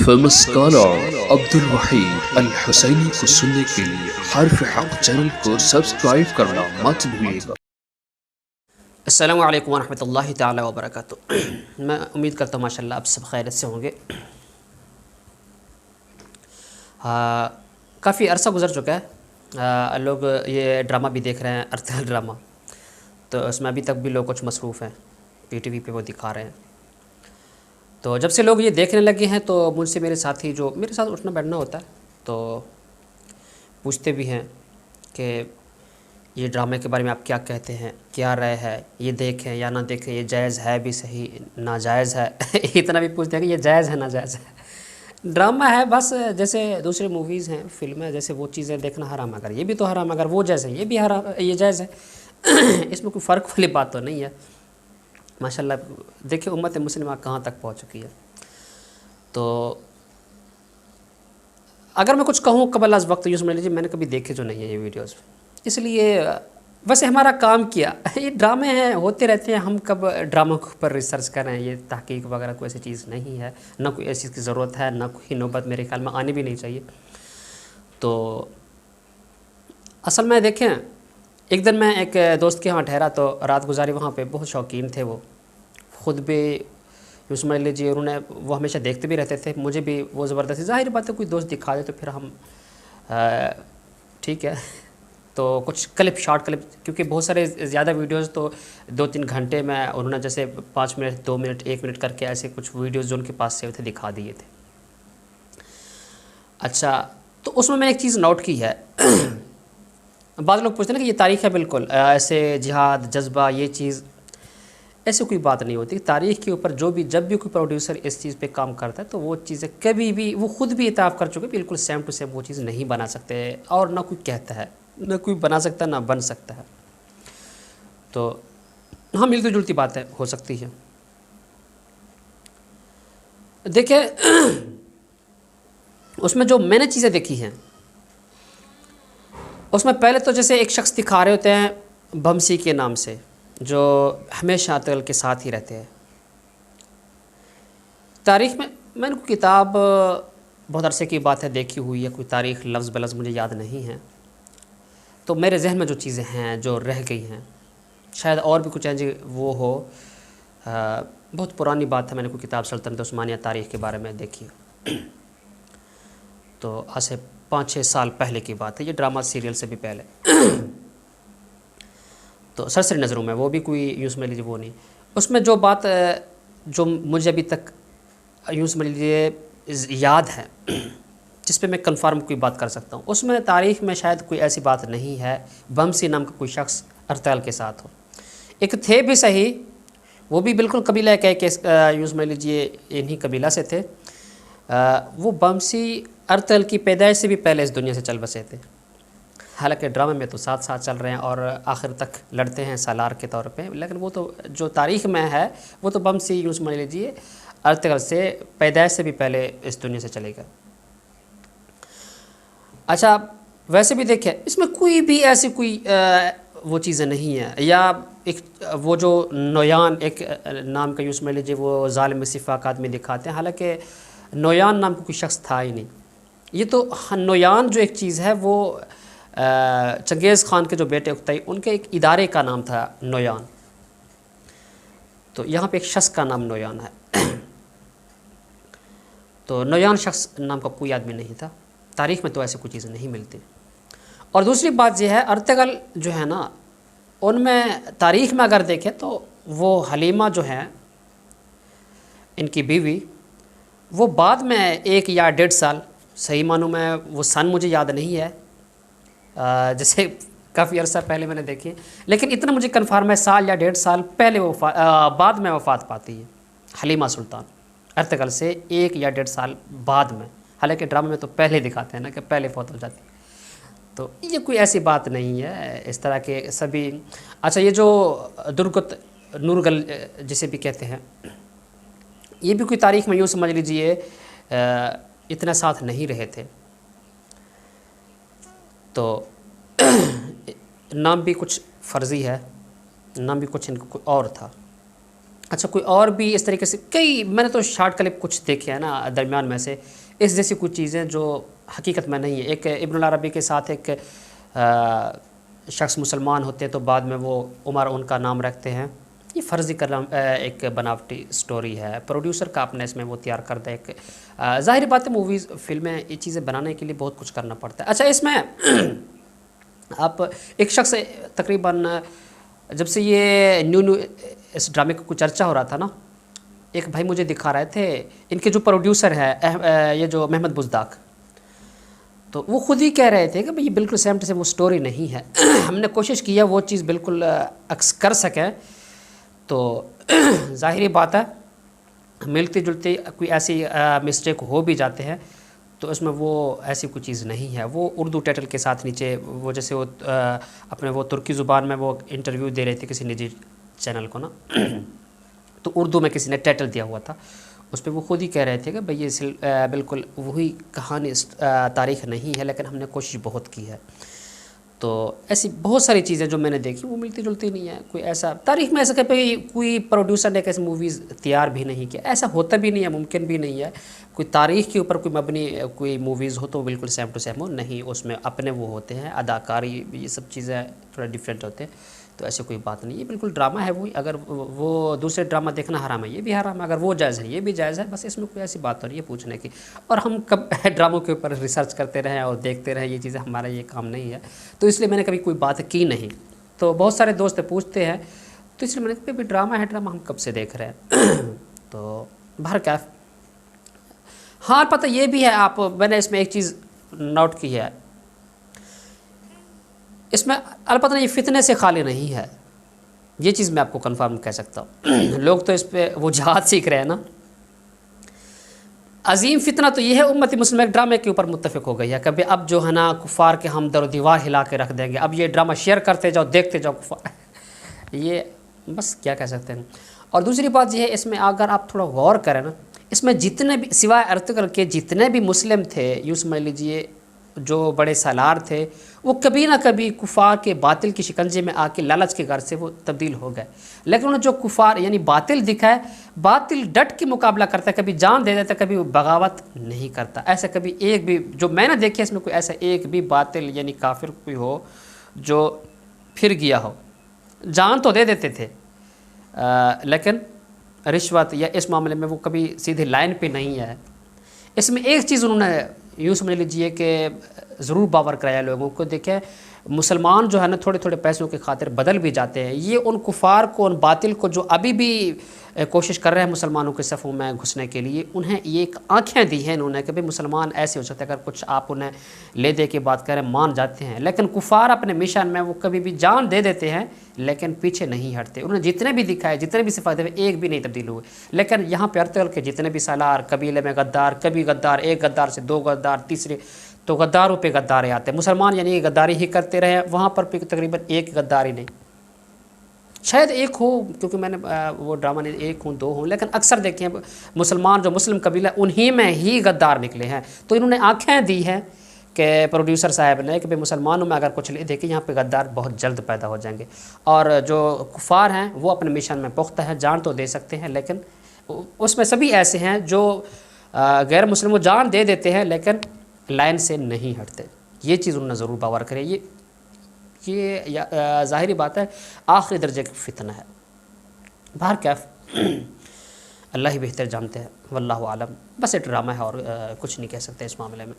Famous scholar Abdul Waheed अल हुसैनी को सुनने के लिए हर्फ हक चैनल को सब्सक्राइब करना मत भूलिएगा। अस्सलामु अलैकुम वरहमतुल्लाहि ताला वबरकातुहू। मैं उम्मीद करता हूँ माशाल्लाह आप सब खैरियत से होंगे। काफ़ी अरसा गुज़र चुका है, लोग ये ड्रामा भी देख रहे हैं, अर्थल ड्रामा। तो उसमें अभी तक भी लोग कुछ मसरूफ़ हैं, पीटीवी पे वो दिखा रहे हैं। तो जब से लोग ये देखने लगे हैं तो मुझसे मेरे साथी जो मेरे साथ उठना बैठना होता है तो पूछते भी हैं कि ये ड्रामे के बारे में आप क्या कहते हैं, क्या राय है, ये देखें या ना देखें, ये जायज़ है भी सही नाजायज़ है इतना भी पूछते हैं कि ये जायज़ है नाजायज़ है। ड्रामा है बस, जैसे दूसरे मूवीज़ हैं, फिल्में हैं, जैसे वो चीज़ें देखना हराम, अगर ये भी तो हराम, अगर वो जायज़ है ये भी हराम, ये जायज़ है इसमें कोई फ़र्क वाली बात तो नहीं है। माशाल्लाह देखिए उम्मत मुस्लिमा कहाँ तक पहुँच चुकी है। तो अगर मैं कुछ कहूँ कबल अज़ वक्त, यूँ समझ लीजिए मैंने कभी देखे जो नहीं है ये वीडियोस, इसलिए वैसे हमारा काम किया ये ड्रामे हैं, होते रहते हैं, हम कब ड्रामा के ऊपर रिसर्च कर रहे हैं, ये तहकीक वगैरह कोई ऐसी चीज़ नहीं है, ना कोई ऐसी चीज़ की ज़रूरत है, ना कोई नौबत मेरे ख्याल में आनी भी नहीं चाहिए। तो असल में देखें, एक दिन मैं एक दोस्त के यहाँ ठहरा तो रात गुजारी, वहाँ पे बहुत शौकीन थे वो, ख़ुद भी यूँ समझ लीजिए उन्होंने, वो हमेशा देखते भी रहते थे, मुझे भी वो ज़बरदस्ती, ज़ाहिर बात है कोई दोस्त दिखा दे तो फिर हम ठीक है तो कुछ क्लिप, शॉर्ट क्लिप, क्योंकि बहुत सारे ज़्यादा वीडियोस तो 2-3 घंटे में उन्होंने जैसे 5 मिनट 2 मिनट 1 मिनट करके ऐसे कुछ वीडियोस जो उनके पास सेव थे दिखा दिए थे। अच्छा, तो उसमें मैंने एक चीज़ नोट की है बाद लोग पूछते हैं ना कि ये तारीख़ है, बिल्कुल ऐसे जिहाद जज्बा ये चीज़, ऐसी कोई बात नहीं होती। तारीख़ के ऊपर जो भी, जब भी कोई प्रोड्यूसर इस चीज़ पे काम करता है तो वो चीज़ें कभी भी, वो ख़ुद भी इताफ़ कर चुके, बिल्कुल सेम टू सेम वो चीज़ नहीं बना सकते, और ना कोई कहता है, ना कोई बना सकता है, ना बन सकता है। तो हाँ, मिलती जुलती बातें हो सकती है। देखिए उसमें जो मैंने चीज़ें देखी हैं, उसमें पहले तो जैसे एक शख्स दिखा रहे होते हैं बमसी के नाम से, जो हमेशा अतल के साथ ही रहते हैं। तारीख़ में मैंने कोई किताब, बहुत अरसे की बात है, देखी हुई है, कोई तारीख़ लफ्ज़ बलफ्ज़ मुझे याद नहीं है, तो मेरे जहन में जो चीज़ें हैं जो रह गई हैं, शायद और भी कुछ है जी वो हो, बहुत पुरानी बात है, मैंने कोई किताब सल्तनत उस्मानिया तारीख़ के बारे में देखी तो आज से 5-6 साल पहले की बात है, ये ड्रामा सीरियल से भी पहले तो सरसरी नज़रों में, वो भी कोई यूँ समझ लीजिए वो नहीं, उसमें जो बात जो मुझे अभी तक यूँ समझ लीजिए याद है, जिस पे मैं कन्फर्म कोई बात कर सकता हूँ, उसमें तारीख़ में शायद कोई ऐसी बात नहीं है बमसी नाम का कोई शख्स अरतल के साथ हो। एक थे भी सही, वो भी बिल्कुल कबीला के यूँ समझ लीजिए इन्हीं कबीला से थे। वो बमसी अरतल की पैदाइश से भी पहले इस दुनिया से चल बसे थे, हालांकि ड्रामे में तो साथ साथ चल रहे हैं और आखिर तक लड़ते हैं सालार के तौर पे, लेकिन वो तो जो तारीख़ में है वो तो बमसी यूँ समझ लीजिए अरतल से पैदाइश से भी पहले इस दुनिया से चले गए। अच्छा, वैसे भी देखें इसमें कोई भी ऐसी कोई वो चीज़ें नहीं है, या एक वो जो नोयान एक नाम का यूँ समझ लीजिए वो ज़ालिम सिफ़ाक आदमी दिखाते हैं, हालांकि नोयान नाम का कोई शख्स था ही नहीं। ये तो नोयान जो एक चीज़ है वो चंगेज़ ख़ान के जो बेटे उक्तई, उनके एक इदारे का नाम था नोयान, तो यहाँ पे एक शख्स का नाम नोयान है तो नोयान शख्स नाम का कोई आदमी नहीं था, तारीख़ में तो ऐसी कोई चीज़ें नहीं मिलती। और दूसरी बात यह है, अर्तगल जो है ना, उनमें तारीख़ में अगर देखें तो वो हलीमा जो है इनकी बीवी, वो बाद में 1 या 1.5 साल, सही मानूँ मैं वो सन मुझे याद नहीं है, जैसे काफ़ी अर्सा पहले मैंने देखी, लेकिन इतना मुझे कन्फर्म है साल या 1.5 साल पहले बाद में वफ़ात पाती है हलीमा सुल्तान, अर्तगल से 1 या 1.5 साल बाद में, हालांकि ड्रामे में तो पहले दिखाते हैं ना कि पहले फौत हो जाती है, तो ये कोई ऐसी बात नहीं है इस तरह के सभी। अच्छा, ये जो दुर्गत नूरगल जिसे भी कहते हैं, ये भी कोई तारीख़ में यूँ समझ लीजिए इतना साथ नहीं रहे थे, तो नाम भी कुछ फ़र्ज़ी है, नाम भी कुछ इनको और था। अच्छा, कोई और भी इस तरीके से कई, मैंने तो शॉर्ट क्लिप कुछ देखे हैं ना दरमियान में से, इस जैसी कुछ चीज़ें जो हकीकत में नहीं है। एक इब्नुल अरबी के साथ एक शख्स मुसलमान होते हैं तो बाद में वो उमर उनका नाम रखते हैं। ये फ़र्ज़ी कलाम एक बनावटी स्टोरी है, प्रोड्यूसर का अपने इसमें वो तैयार करता है। एक ज़ाहिर बात है मूवीज़ फिल्में ये चीज़ें बनाने के लिए बहुत कुछ करना पड़ता है। अच्छा, इसमें आप एक शख्स तकरीबन जब से ये न्यू इस ड्रामे का कुछ चर्चा हो रहा था ना, एक भाई मुझे दिखा रहे थे, इनके जो प्रोड्यूसर है ये जो महमद बुज़दाक, तो वो ख़ुद ही कह रहे थे कि भाई ये बिल्कुल सेम टू सेम वो स्टोरी नहीं है। हमने कोशिश किया वो चीज़ बिल्कुल अक्स कर सकें, तो ज़ाहिर बात है मिलती जुलती कोई ऐसी मिस्टेक हो भी जाते हैं, तो इसमें वो ऐसी कोई चीज़ नहीं है। वो उर्दू टाइटल के साथ नीचे वो जैसे वो अपने वो तुर्की ज़ुबान में वो इंटरव्यू दे रहे थे किसी निजी चैनल को ना, तो उर्दू में किसी ने टाइटल दिया हुआ था, उस पर वो ख़ुद ही कह रहे थे कि भाई ये बिल्कुल वही कहानी तारीख़ नहीं है, लेकिन हमने कोशिश बहुत की है। तो ऐसी बहुत सारी चीज़ें जो मैंने देखी वो मिलती जुलती नहीं है। कोई ऐसा तारीख़ में ऐसा कहीं कोई प्रोड्यूसर ने कैसे मूवीज़ तैयार भी नहीं किया, ऐसा होता भी नहीं है, मुमकिन भी नहीं है। कोई तारीख़ के ऊपर कोई मबनी कोई मूवीज़ हो तो बिल्कुल सेम टू सेम हो, नहीं, उसमें अपने वो होते हैं, अदाकारी ये सब चीज़ें थोड़ा डिफरेंट होते हैं। तो ऐसी कोई बात नहीं है, बिल्कुल ड्रामा है वही। अगर वो दूसरे ड्रामा देखना हराम है, ये भी हराम है, अगर वो जायज़ है ये भी जायज़ है, बस इसमें कोई ऐसी बात हो रही है पूछने की। और हम कब ड्रामों के ऊपर रिसर्च करते रहें और देखते रहें, ये चीज़ें हमारा ये काम नहीं है, तो इसलिए मैंने कभी कोई बात की नहीं। तो बहुत सारे दोस्त पूछते हैं, तो इसलिए मैंने कहा भाई ड्रामा है, ड्रामा हम कब से देख रहे हैं। तो बाहर क्या, हाँ पता ये भी है, आप मैंने इसमें एक चीज़ नोट की है, इसमें अलबत्ता ये फितने से खाली नहीं है, ये चीज़ मैं आपको कंफर्म कह सकता हूँ। लोग तो इस पर वो जहाद सीख रहे हैं ना। अजीम फितना तो ये है, उम्मती मुस्लिम एक ड्रामे के ऊपर मुत्तफ़िक हो गई है, कभी अब जो है ना कुफ़ार के हम दर दीवार हिला के रख देंगे, अब ये ड्रामा शेयर करते जाओ, देखते जाओ कुफ़ार। ये बस क्या कह सकते हैं। और दूसरी बात ये है, इसमें अगर आप थोड़ा गौर करें ना, इसमें जितने भी सिवाय अर्तुगरुल के जितने भी मुस्लिम थे, यूँ समझ लीजिए जो बड़े सालार थे, वो कभी ना कभी कुफ़ार के बातिल की शिकंजे में आके लालच के घर से वो तब्दील हो गए। लेकिन उन्हें जो कुफ़ार यानी बातिल दिखा है, बातिल डट के मुकाबला करता है, कभी जान दे देता है, कभी बगावत नहीं करता। ऐसा कभी एक भी जो मैंने देखे इसमें कोई ऐसा एक भी बातिल यानी काफिर कोई हो जो फिर गया हो। जान तो दे देते थे लेकिन रिश्वत या इस मामले में वो कभी सीधे लाइन पे नहीं है। इसमें एक चीज़ उन्होंने यूँ समझ लीजिए कि ज़रूर बावर कराया लोगों को। देखें मुसलमान जो है ना थोड़े थोड़े पैसों के खातिर बदल भी जाते हैं। ये उन कुफ़ार को, उन बातिल को जो अभी भी कोशिश कर रहे हैं मुसलमानों के सफ़ों में घुसने के लिए, उन्हें ये एक आँखें दी हैं इन्होंने कि भाई मुसलमान ऐसे हो सकते हैं, अगर कुछ आप उन्हें ले दे के बात करें मान जाते हैं। लेकिन कुफ़ार अपने मिशन में वो कभी भी जान दे देते हैं लेकिन पीछे नहीं हटते। उन्हें जितने भी दिखाए, जितने भी सिफात हुए, एक भी नहीं तब्दील हुए। लेकिन यहाँ पर अर्तुगरुल के जितने भी सालार, कबीले में गद्दार, कभी गद्दार, एक गद्दार से दो गद्दार, तीसरे तो गद्दारों पे गद्दारे आते हैं। मुसलमान यानी गद्दारी ही करते रहे, वहाँ पर तकरीबन एक गद्दारी नहीं, शायद एक हो, क्योंकि मैंने वो ड्रामा नहीं, एक हूँ दो हूँ, लेकिन अक्सर देखें मुसलमान जो मुस्लिम कबीला उन्हीं में ही गद्दार निकले हैं। तो इन्होंने आँखें दी हैं कि प्रोड्यूसर साहब ने कि भाई मुसलमानों में अगर कुछ ले देखिए यहाँ पे गद्दार बहुत जल्द पैदा हो जाएंगे। और जो कुफ़ार हैं वो अपने मिशन में पुख्ता है, जान तो दे सकते हैं, लेकिन उसमें सभी ऐसे हैं जो गैर मुस्लिम जान दे देते हैं लेकिन लाइन से नहीं हटते। ये चीज़ उन्होंने ज़रूर बावर करे। ये ज़ाहिरी बात है आखिरी दर्जे का फितना है। बाहर क्या अल्लाह ही बेहतर जानते हैं, वल्लाहु आलम। बस एक ड्रामा है और कुछ नहीं कह सकते इस मामले में।